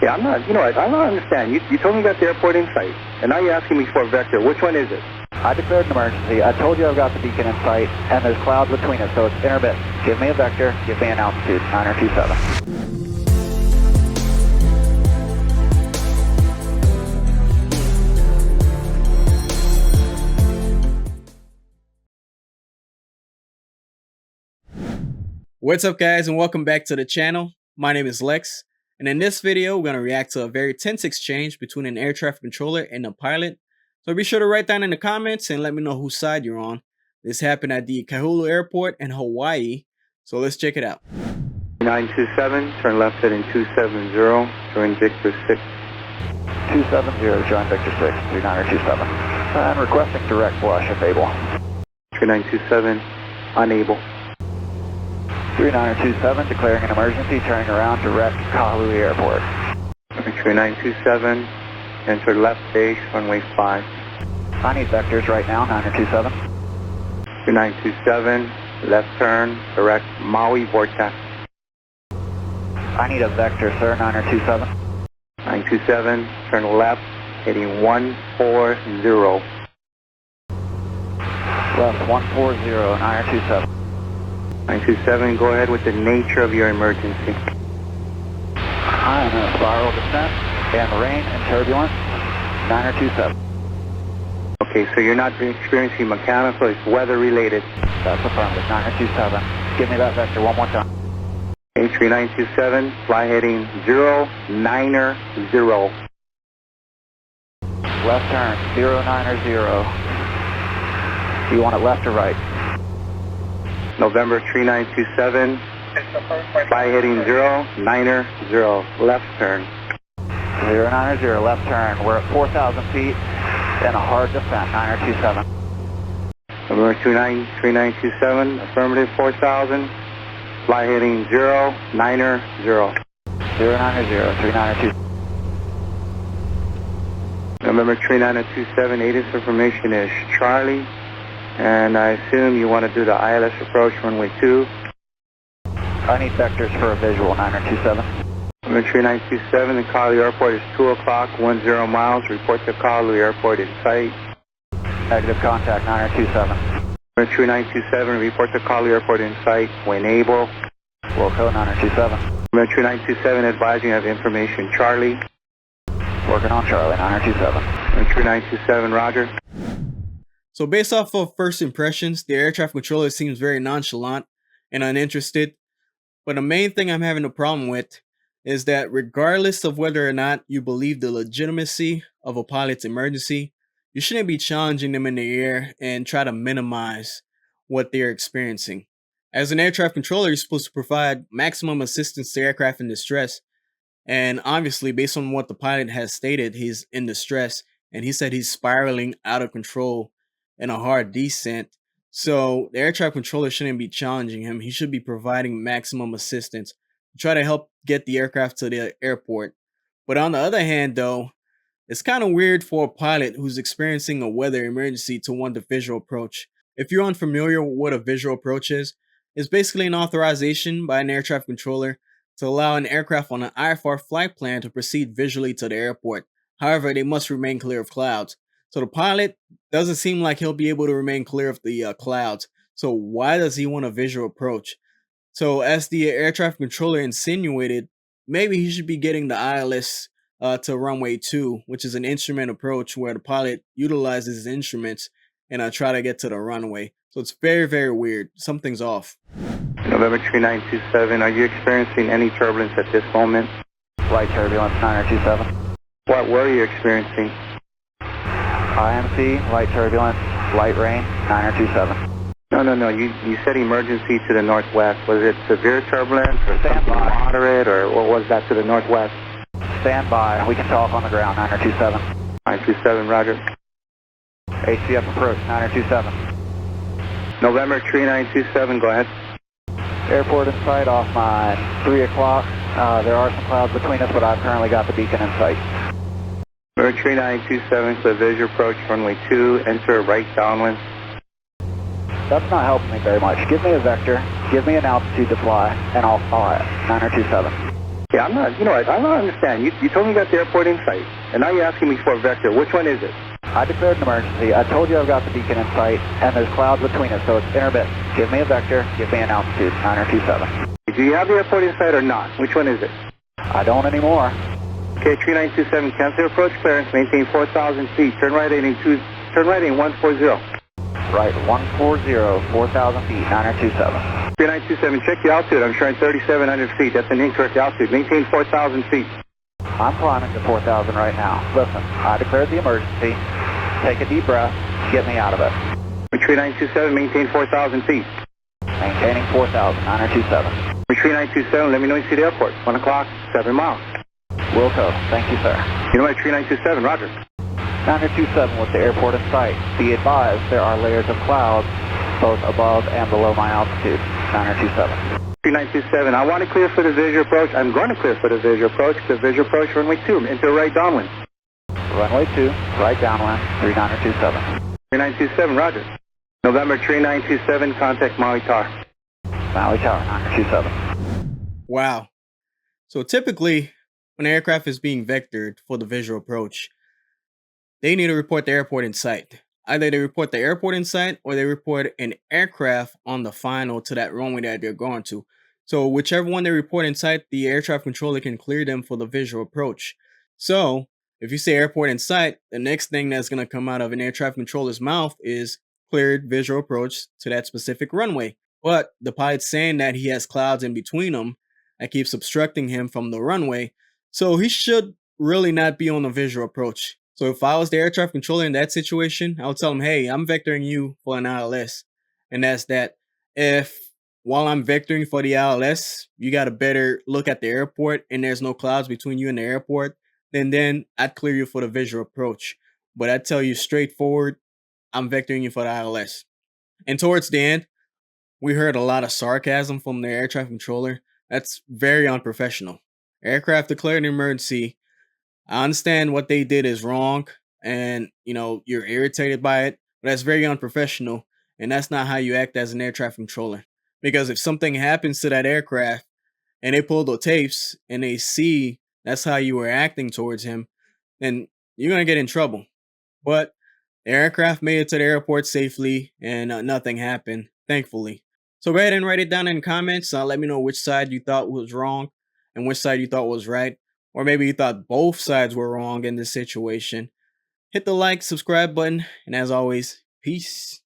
Yeah, I'm not, you know, I don't understand. You told me you got the airport in sight, and now you're asking me for a vector. Which one is it? I declared an emergency. I told you I've got the beacon in sight, and there's clouds between us, so it's intermittent. Give me a vector, give me an altitude, 9027. What's up, guys, and welcome back to the channel. My name is Lex, and in this video we're going to react to a very tense exchange between an air traffic controller and a pilot. So be sure to write down in the comments and let me know whose side you're on. This happened at the Kahului Airport in Hawaii, so let's check it out. 927, turn left heading 270, join Victor 6. 270, join Victor 6, 3927. And requesting direct flush if able. 3927, unable. 3927, declaring an emergency, turning around direct Kahului Airport. 3927, enter left base, runway 5. I need vectors right now, 927. 3927, left turn, direct Maui Vortex. I need a vector, sir, 9027. 927, turn left, heading 140. Left 140, 9027. 927, go ahead with the nature of your emergency. I am in a spiral descent and rain and turbulence, 9027. Okay, so you're not experiencing mechanical, it's weather related. That's affirmative, 9027. Give me that vector one more time. A3927, fly heading 090. Left turn, 090. Do you want it left or right? November 3927, fly heading 090, left turn. 090, left turn. We're at 4,000 feet and a hard descent, 9027. November 3927, affirmative 4,000, fly heading 090. 090, 3927. November 3927, ATC information is Charlie. And I assume you want to do the ILS approach runway 2. I need vectors for a visual, 9027. Number 3927, the Kahului Airport is 2 o'clock, 10 miles. Report to Kahului Airport in sight. Negative contact, 9027. Number 3927, report to Kahului Airport in sight when able. Wilco, 9027. Number 3927, advising you have information Charlie. Working on Charlie, 9027. Number 3927, roger. So based off of first impressions, the air traffic controller seems very nonchalant and uninterested. But the main thing I'm having a problem with is that regardless of whether or not you believe the legitimacy of a pilot's emergency, you shouldn't be challenging them in the air and try to minimize what they're experiencing. As an air traffic controller, you're supposed to provide maximum assistance to aircraft in distress. And obviously, based on what the pilot has stated, he's in distress and he said he's spiraling out of control in a hard descent. So the air traffic controller shouldn't be challenging him. He should be providing maximum assistance to try to help get the aircraft to the airport. But on the other hand, though, it's kind of weird for a pilot who's experiencing a weather emergency to want the visual approach. If you're unfamiliar with what a visual approach is, it's basically an authorization by an air traffic controller to allow an aircraft on an IFR flight plan to proceed visually to the airport. However, they must remain clear of clouds. So the pilot doesn't seem like he'll be able to remain clear of the clouds. So why does he want a visual approach? So as the air traffic controller insinuated, maybe he should be getting the ILS to runway 2, which is an instrument approach where the pilot utilizes his instruments and try to get to the runway. So it's very, very weird. Something's off. November 3927, are you experiencing any turbulence at this moment? Light turbulence, 9027. What were you experiencing? IMC, light turbulence, light rain, 9027. No. You said emergency to the northwest. Was it severe turbulence or something moderate, or what was that to the northwest? Stand by. We can talk on the ground, 9027. 927, roger. HCF approach, 9027. November 3927, go ahead. Airport in sight off mine, 3 o'clock. There are some clouds between us, but I've currently got the beacon in sight. November 3927, so visual approach runway 2, enter right downwind. That's not helping me very much. Give me a vector, give me an altitude to fly, and I'll fly it. 9027. Yeah, I'm not, you know what, I don't understand. You told me you got the airport in sight, and now you're asking me for a vector. Which one is it? I declared an emergency. I told you I've got the beacon in sight, and there's clouds between us, so it's intermittent. Give me a vector, give me an altitude, 9027. Do you have the airport in sight or not? Which one is it? I don't anymore. Okay, 3927, cancel approach clearance, maintain 4,000 feet, turn right heading 140. Right, 140, 4,000 feet, 9027. 3927, check the altitude. I'm showing 3,700 feet. That's an incorrect altitude. Maintain 4,000 feet. I'm climbing to 4,000 right now. Listen, I declared the emergency. Take a deep breath. Get me out of it. 3927, maintain 4,000 feet. Maintaining 4,000, 9027. 3927, let me know you see the airport. 1 o'clock, 7 miles. Wilco, thank you, sir. You know what, 3927, roger. 9027 with the airport in sight. Be advised, there are layers of clouds both above and below my altitude. 9027. 3927, I want to clear for the visual approach. I'm going to clear for the visual approach. The visual approach, runway 2, into right downwind. Runway 2, right downwind, 3927. 3927, roger. November 3927, contact Maui Tower. Maui Tower, 927. Wow. So typically, when an aircraft is being vectored for the visual approach, they need to report the airport in sight. Either they report the airport in sight or they report an aircraft on the final to that runway that they're going to. So whichever one they report in sight, the air traffic controller can clear them for the visual approach. So if you say airport in sight, the next thing that's going to come out of an air traffic controller's mouth is cleared visual approach to that specific runway. But the pilot's saying that he has clouds in between them that keeps obstructing him from the runway. So he should really not be on the visual approach. So if I was the air traffic controller in that situation, I would tell him, hey, I'm vectoring you for an ILS. And that's that. If while I'm vectoring for the ILS, you got a better look at the airport and there's no clouds between you and the airport, then I'd clear you for the visual approach. But I'd tell you straightforward, I'm vectoring you for the ILS. And towards the end, we heard a lot of sarcasm from the air traffic controller. That's very unprofessional. Aircraft declared an emergency. I understand what they did is wrong and, you're irritated by it, but that's very unprofessional. And that's not how you act as an air traffic controller. Because if something happens to that aircraft and they pull the tapes and they see that's how you were acting towards him, then you're going to get in trouble. But the aircraft made it to the airport safely and nothing happened, thankfully. So go ahead and write it down in the comments. Let me know which side you thought was wrong and which side you thought was right. Or maybe you thought both sides were wrong in this situation. Hit the like, subscribe button, and as always, peace.